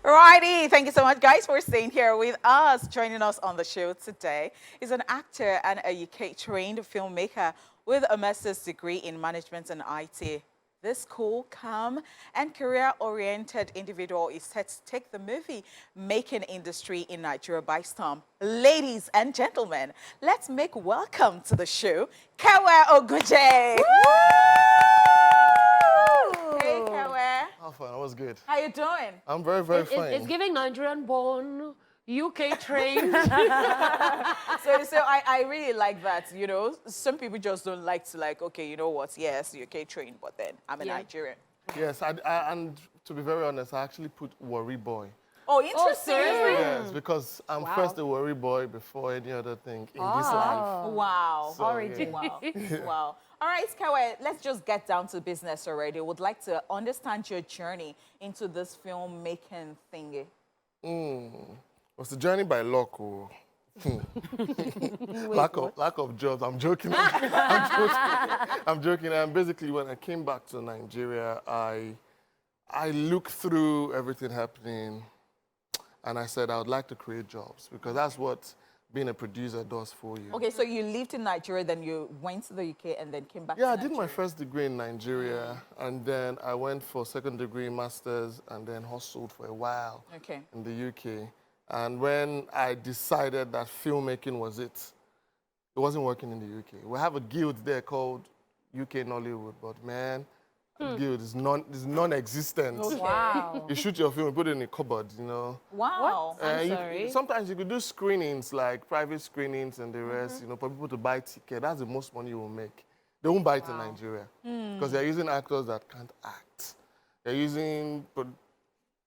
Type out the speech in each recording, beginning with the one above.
Righty, thank you so much, guys, for staying here with us. Joining us on the show today is an actor and a UK-trained filmmaker with a master's degree in management and IT. This cool, calm, and career-oriented individual is set to take the movie-making industry in Nigeria by storm. Ladies and gentlemen, let's make welcome to the show, Kevwe Ogunje. Hey, Kevwe. How fun? That was good. How you doing? I'm very fine. It's giving Nigerian-born, UK-trained. So I really like that, you know. Some people just don't like to okay, you know what, yes, UK trained, but then I'm a Nigerian. Yes, and to be very honest, I actually put worry boy. Oh, interesting. Yes, because I'm first a worry boy before any other thing in this life. Wow. So, Origin. Wow. Wow. All right, Kevwe, let's just get down to business already. Would like to understand your journey into this filmmaking thingy. It's a journey by luck. Oh. lack of jobs. I'm joking. I'm joking. And basically, when I came back to Nigeria, I looked through everything happening, and I said I would like to create jobs because that's what being a producer does for you. Okay, so you lived in Nigeria, then you went to the UK, and then came back to Yeah, I Nigeria. did my first degree in Nigeria, and then I went for second degree masters, and then hustled for a while in the UK. And when I decided that filmmaking was it wasn't working in the UK. We have a guild there called UK Nollywood, but man, the guild is non-existent. Okay. Wow. You shoot your film, you put it in a cupboard, you know. Wow. I'm sorry. Sometimes you could do screenings, like private screenings and the rest, you know, for people to buy ticket. That's the most money you will make. They won't buy it in Nigeria because they're using actors that can't act. They're using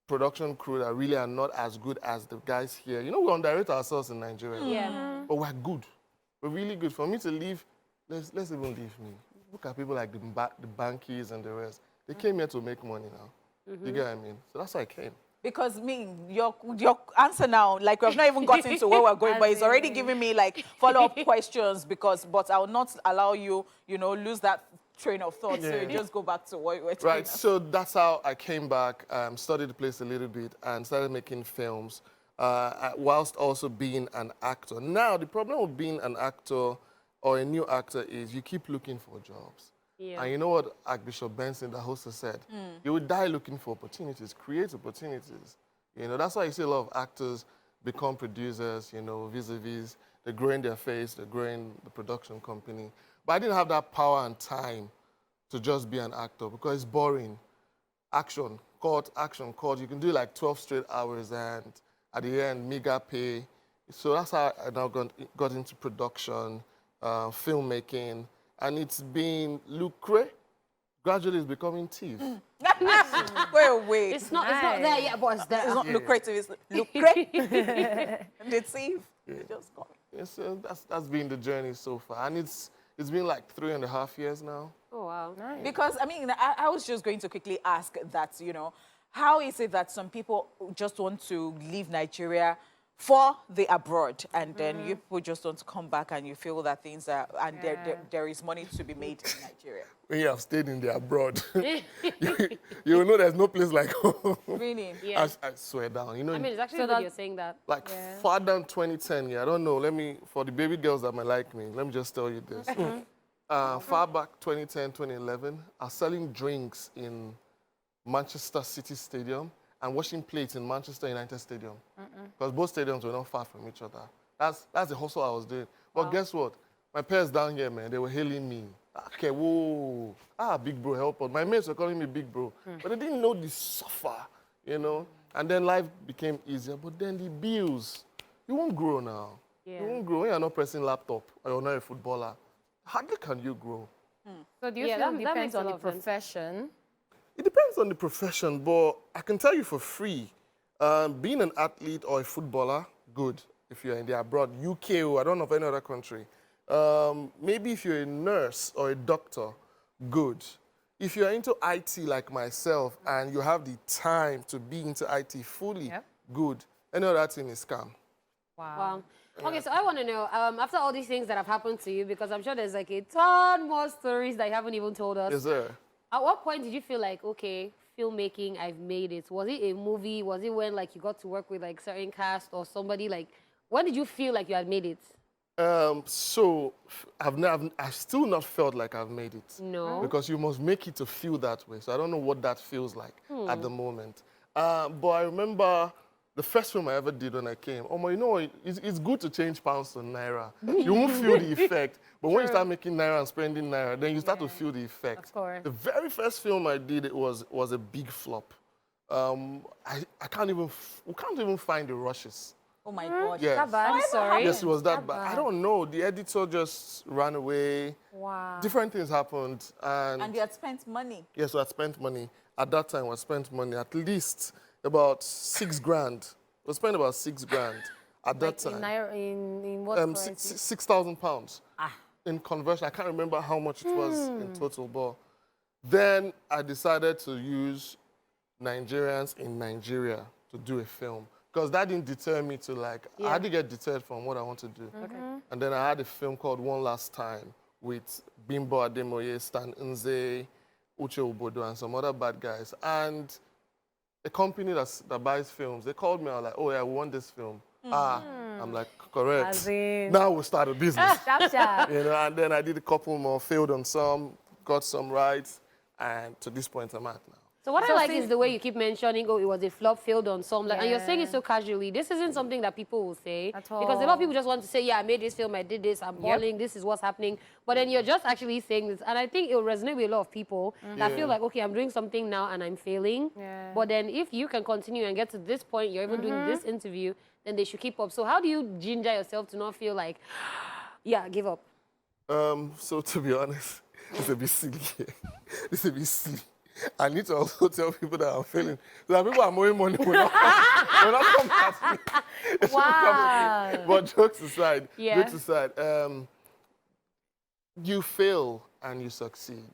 production crew that really are not as good as the guys here. You know, we underrate ourselves in Nigeria. Yeah. But we're good. We're really good. For me to leave, let's even leave me. Look at people like the bankies and the rest. They came here to make money now. You get what I mean? So that's why I came. Because your answer now, like we have not even gotten to where we're going, but it's already giving me follow-up questions but I will not allow you, lose that train of thought. So you just go back to what you were talking Right, so that's how I came back, studied the place a little bit, and started making films, whilst also being an actor. Now, the problem with being an actor or a new actor is you keep looking for jobs. Yeah. And you know what Archbishop Benson, the host, said? You would die looking for opportunities, create opportunities. You know, that's why you see a lot of actors become producers, you know, vis-a-vis. They're growing their face, they're growing the production company. But I didn't have that power and time to just be an actor because it's boring. Action, cut, action, cut. You can do like 12 straight hours and at the end, mega pay. So that's how I now got into production, filmmaking, and it's been lucre. Gradually, it's becoming thief. Wait. It's not there yet, but it's there. It's not lucrative, it's lucrative. The thief. Just got it. Yeah, so that's been the journey so far. And it's been like 3.5 years now. Oh, wow. Nice. Because, I mean, I was just going to quickly ask that, how is it that some people just want to leave Nigeria for the abroad, and then you people just want to come back and you feel that things are, and there is money to be made in Nigeria? When you have stayed in the abroad, you will know there's no place like home. Really? Yeah. I swear down. You know, I mean, it's actually good you're saying that. like far down 2010, I don't know. For the baby girls that might like me, let me just tell you this. Far back 2010, 2011, I was selling drinks in Manchester City Stadium and washing plates in Manchester United Stadium. Because both stadiums were not far from each other. That's the hustle I was doing. But guess what? My parents down here, man, they were hailing me. Okay, whoa. Big bro, help us. My mates were calling me big bro. But they didn't know the suffer, you know? And then life became easier. But then the bills, you won't grow now. Yeah. You won't grow when you're not pressing laptop or you're not a footballer. Hardly can you grow. So do you feel that it depends makes a on the lot of sense. profession? It depends on the profession, but I can tell you for free, being an athlete or a footballer, good. If you're in the abroad, UK, or I don't know of any other country. Maybe if you're a nurse or a doctor, good. If you're into IT like myself and you have the time to be into IT fully, good. Any other thing is scam. Wow. Okay, so I want to know, after all these things that have happened to you, because I'm sure there's like a ton more stories that you haven't even told us. Yes, sir. At what point did you feel like, okay, filmmaking, I've made it? Was it a movie? Was it when like you got to work with like certain cast or somebody? Like, when did you feel like you had made it? So I've still not felt like I've made it. No. Because you must make it to feel that way. So I don't know what that feels like at the moment. But I remember the first film I ever did when I came. You know, it's good to change pounds to naira. You won't feel the effect. But when you start making naira and spending naira, then you start to feel the effect. Of course. The very first film I did, it was a big flop. We can't even find the rushes. Oh my God. Yes. That bad? I'm sorry. Yes, it was that bad. I don't know. The editor just ran away. Wow. Different things happened. And you had spent money. Yes, so I spent money. At that time, I spent money, at least about 6 grand. I spent about 6 grand at that time. In what currency? 6,000 pounds. In conversion, I can't remember how much it was in total, but then I decided to use Nigerians in Nigeria to do a film. Because that didn't deter me to I had to get deterred from what I want to do. Okay. And then I had a film called One Last Time with Bimbo Ademoye, Stan Nze, Uche Obodo, and some other bad guys. And a company that buys films, they called me, I was like, oh yeah, we want this film. I'm like, correct. As in... Now we'll start a business. Gotcha. You know, and then I did a couple more, failed on some, got some rights, and to this point I'm at now. So what I like is the way you keep mentioning, oh, it was a flop, failed on some. Like, and you're saying it so casually. This isn't something that people will say. At all. Because a lot of people just want to say, yeah, I made this film, I did this, I'm balling, this is what's happening. But then you're just actually saying this. And I think it will resonate with a lot of people that feel like, okay, I'm doing something now and I'm failing. Yeah. But then if you can continue and get to this point, you're even doing this interview, then they should keep up. So how do you ginger yourself to not feel like, yeah, give up? So to be honest, it's a bit silly. It's a bit silly. I need to also tell people that I'm failing. So that people are owing money will not come at me. They shouldn't come at me. But jokes aside, you fail and you succeed.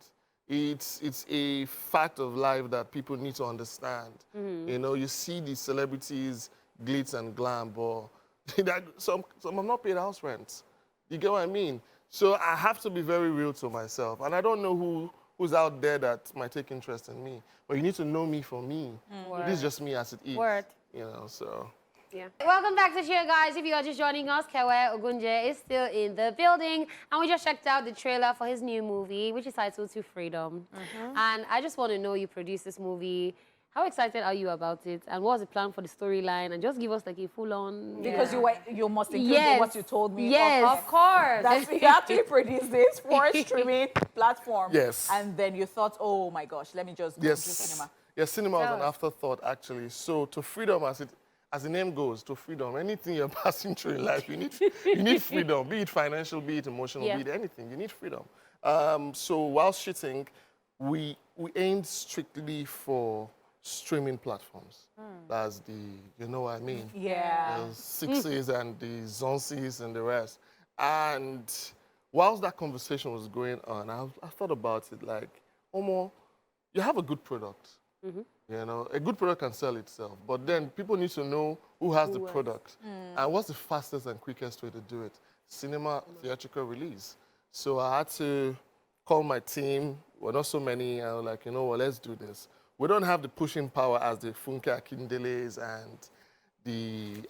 It's a fact of life that people need to understand. You know, you see these celebrities glitz and glam, but some have not paid house rent. You get what I mean? So I have to be very real to myself. And I don't know who's out there that might take interest in me. But you need to know me for me. This is just me as it is. Word. You know, so. Yeah. Welcome back to the show, guys. If you are just joining us, Kevwe Ogunje is still in the building. And we just checked out the trailer for his new movie, which is titled To Freedom. And I just want to know, you produced this movie. How excited are you about it? And what was the plan for the storyline? And just give us like a full-on... Because you must include what you told me. Yes, of course. That you actually produced this for a streaming platform. Yes. And then you thought, oh my gosh, let me just go to cinema. Yes, cinema was an afterthought, actually. So To Freedom, as the name goes, to freedom, anything you're passing through in life, you need freedom, be it financial, be it emotional, be it anything, you need freedom. So while shooting, we aimed strictly for streaming platforms. That's you know what I mean? Yeah. The Sixes and the Zonsies and the rest. And whilst that conversation was going on, I thought about it like, Omo, you have a good product. You know, a good product can sell itself, but then people need to know who has the product and what's the fastest and quickest way to do it. Cinema, theatrical release. So I had to call my team. We're not so many. I was like, you know what, let's do this. We don't have the pushing power as the Funke Akindeles and the,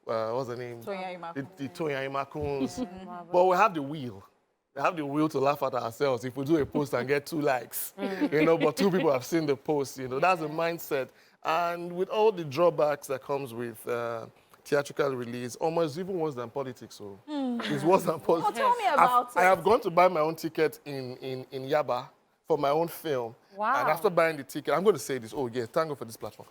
what's the name? The Tonya Imakuns. But we have the will. We have the will to laugh at ourselves if we do a post and get 2 likes. You know, but 2 people have seen the post, you know. That's the mindset. And with all the drawbacks that comes with theatrical release, almost even worse than politics. So it's worse than politics. Well, tell me about it. I have gone to buy my own ticket in Yaba for my own film. Wow. And after buying the ticket, I'm going to say this, oh yeah, thank God for this platform.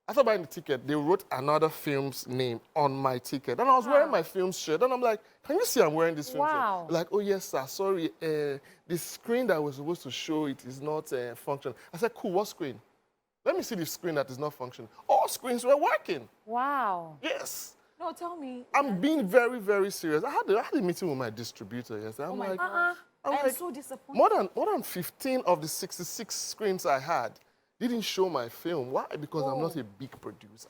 After buying the ticket, they wrote another film's name on my ticket. And I was wearing my film shirt. And I'm like, can you see I'm wearing this film shirt? Like, oh yes, sir, sorry. The screen that was supposed to show it is not functioning. I said, cool, what screen? Let me see the screen that is not functioning. All screens were working. Wow. Yes. No, tell me. I'm being very, very serious. I had a meeting with my distributor yesterday. I'm like, I'm so disappointed. More than 15 of the 66 screens I had didn't show my film. Why? Because I'm not a big producer,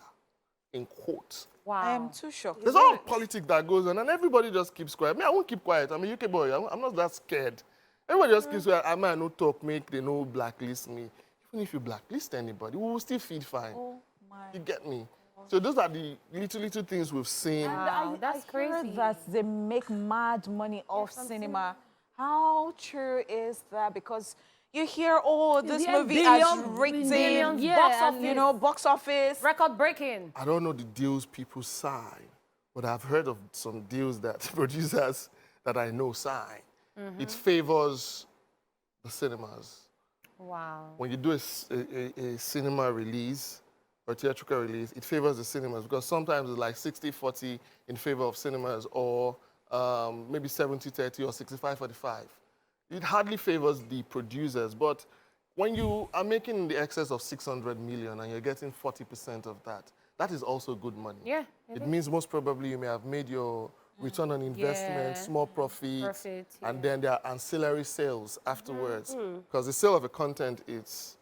in quotes. Wow. I am too shocked. There's all politics that goes on, and everybody just keeps quiet. I won't keep quiet. I'm a UK boy. I'm not that scared. Everybody just keeps quiet. I might not talk, make they no blacklist me. If even if you blacklist anybody, we will still feed fine. Oh my. You get me? So those are the little things we've seen. Wow, that's I heard crazy. that they make mad money off cinema. How true is that? Because you hear, oh, this Yeah, movie has billions, rating, yeah, box and office, you know, box office. Record breaking. I don't know the deals people sign, but I've heard of some deals that producers that I know sign. It favors the cinemas. Wow. When you do a cinema release or theatrical release, it favors the cinemas because sometimes it's like 60-40 in favor of cinemas or maybe 70-30 or 65-45. It hardly favors the producers, but when you are making in the excess of 600 million and you're getting 40% of that, that is also good money. Yeah. It means most probably you may have made your return on investment, Yeah. small profits, Profit, and then there are ancillary sales afterwards. Because the sale of a content, it's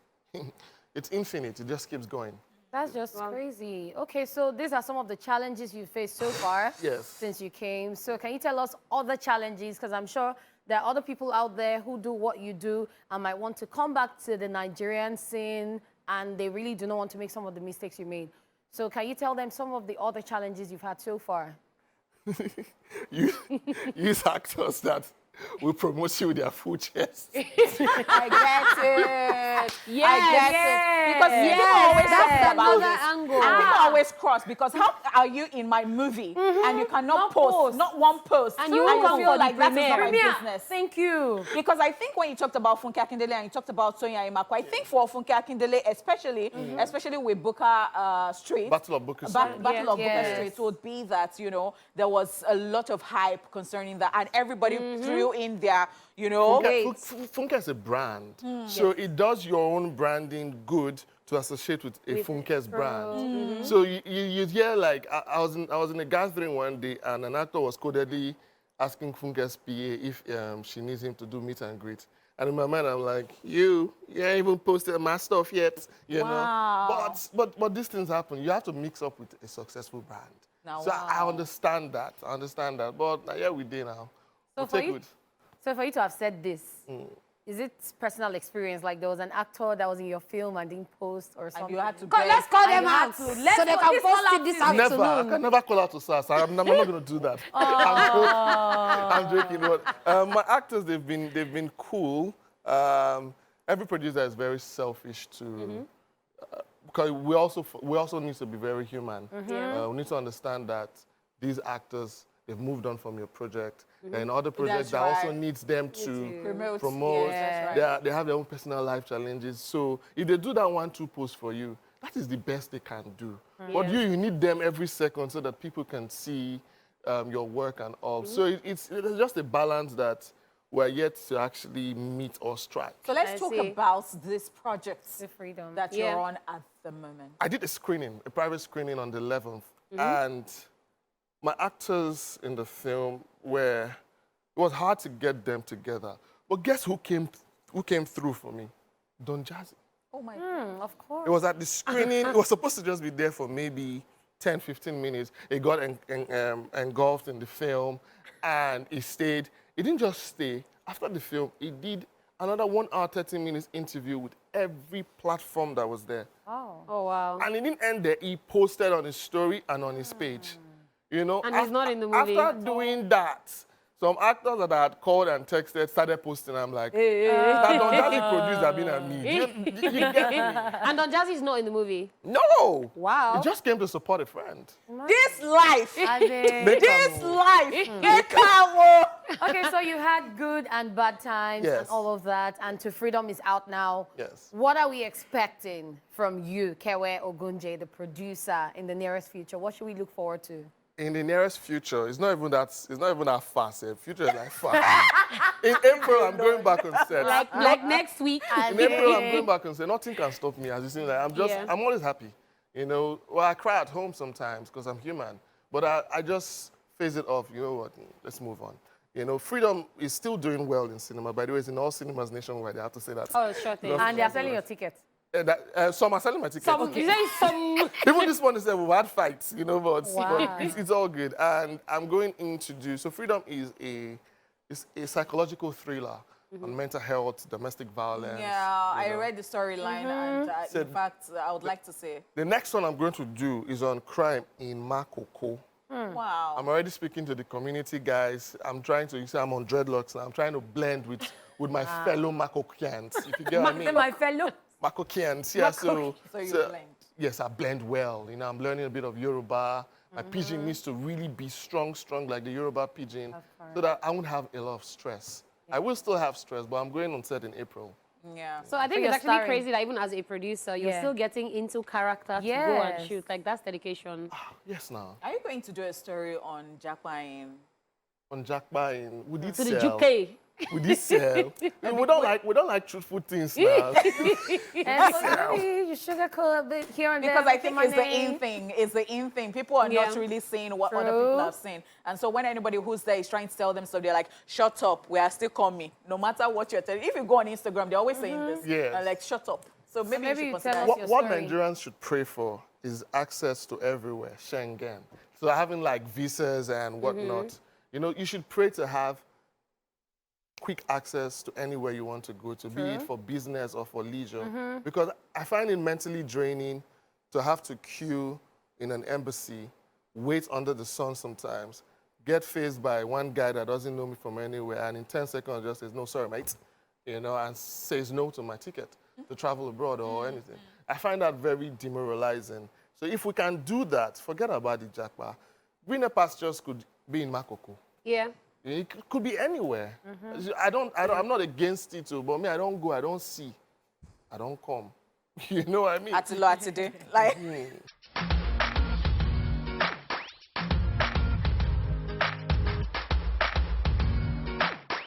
infinite. It just keeps going. That's just crazy. Okay, so these are some of the challenges you faced so far Yes. since you came. So can you tell us other challenges? Because I'm sure there are other people out there who do what you do and might want to come back to the Nigerian scene and they really do not want to make some of the mistakes you made. So can you tell them some of the other challenges you've had so far? Use actors that will promote you with their full chest. I get it. Yes, I get it. Because people always that's talk about another this. angle. And people always cross because how are you in my movie and you cannot Not post, post. not one post, And you won't come feel for the like that is not my premiere. business. Thank you. Because I think when you talked about Funke Akindele and you talked about Sonia Imako, I think for Funke Akindele especially with Booker Street, Battle of Booker Street. Battle of Booker Yes. Street would be that, you know, there was a lot of hype concerning that and everybody threw in their, you know, Funke is a brand. So it does your own branding good to associate with a Funke's brand. So you hear like, I was in a gathering one day and an actor was codedly asking Funke's PA if she needs him to do meet and greet. And in my mind, I'm like, you ain't even posted my stuff yet, you know. But these things happen. You have to mix up with a successful brand. Now, So I understand that. But yeah, we did now. So We'll for take you, it. so for you to have said this, is it personal experience? Like there was an actor that was in your film and didn't post or something? you had to Let's call beg. them And you had out to- so they can post it this afternoon. Never. I can never call out to SAS. I'm not going to do that. I'm joking. But my actors, they've been cool. Every producer is very selfish to, because we also need to be very human. We need to understand that these actors, they've moved on from your project. There are other projects that also needs them to promote. Yes, that's right. They have their own personal life challenges. So if they do that 1-2 post for you, that is the best they can do. But you need them every second so that people can see your work and all. So it's just a balance that we're yet to actually meet or strike. So let's talk about this project The freedom. that you're on at the moment. I did a private screening on the 11th, and my actors in the film it was hard to get them together. But guess who came through for me? Don Jazzy. Oh my God. Of course. It was at the screening. It was supposed to just be there for maybe 10, 15 minutes. It got engulfed in the film, and he stayed. He didn't just stay. After the film, he did another 1 hour, 30 minutes interview with every platform that was there. Oh, wow. And it didn't end there. He posted on his story and on his page. You know, And he's not in the movie. After doing that, some actors that I had called and texted started posting. I'm like, that Don Jazzy producer been at me. You get me? And Don Jazzy is not in the movie. No. Wow. He just came to support a friend. This life, Make this am- life, it can't work. Okay, so you had good and bad times and Yes. all of that, and To Freedom is out now. Yes. What are we expecting from you, Kevwe Ogunje, the producer, in the nearest future? What should we look forward to? In the nearest future, it's not even that fast. The future is like fast. In April, I'm going back on set. Like next week. In April, I'm going back on set. Nothing can stop me. As you see, like, I'm always happy. You know, well, I cry at home sometimes because I'm human, but I just phase it off. You know what? Let's move on. You know, Freedom is still doing well in cinema. By the way, it's in all cinemas nationwide. I have to say that. Oh, sure thing. And they are selling your tickets. Some are selling my tickets. You say some. Even this one is we've had fights, you know, but Wow. it's all good. And I'm going in to do, so Freedom is a psychological thriller. on mental health, domestic violence. Yeah, I you know. read the storyline, and So in fact, I would like to say, The next one I'm going to do is on crime in Makoko. wow. I'm already speaking to the community guys. I'm trying to, you say I'm on dreadlocks now. I'm trying to blend with my fellow Makokians. If you get what I mean. My fellow. Makokians, yeah. So you blend. Yes, I blend well. You know, I'm learning a bit of Yoruba. My pidgin needs to really be strong like the Yoruba pidgin, so that I won't have a lot of stress. I will still have stress, but I'm going on set in April. Yeah. So I think you're it's actually starring. crazy that even as a producer, you're still getting into character to go and Yes. shoot. Like, that's dedication. Yes, now. Are you going to do a story on Japa in? On Jackpot, would it To the sell? UK. Would it sell? we don't like truthful things now. And so maybe you sugarcoat a bit here and there. Because I with think your it's the money. in thing. It's the in thing. People are not really saying what other people have seen. And so when anybody who's there is trying to tell them so they're like, shut up, we are still coming. No matter what you're telling. If you go on Instagram, they're always saying this. Yes. And like, shut up. So maybe you should maybe consider tell that. us your What story. Nigerians should pray for is access to everywhere, Schengen. So having like visas and whatnot. You know, you should pray to have quick access to anywhere you want to go to, be it for business or for leisure. Because I find it mentally draining to have to queue in an embassy, wait under the sun sometimes, get faced by one guy that doesn't know me from anywhere, and in 10 seconds just says, no, sorry, mate, you know, and says no to my ticket to travel abroad or anything. I find that very demoralizing. So if we can do that, forget about the Jackpot. Greener pastures could be in Makoko. Yeah. It could be anywhere. I'm not against it, but me, I don't go, I don't see, I don't come. You know what I mean? Atilo Atide. Like,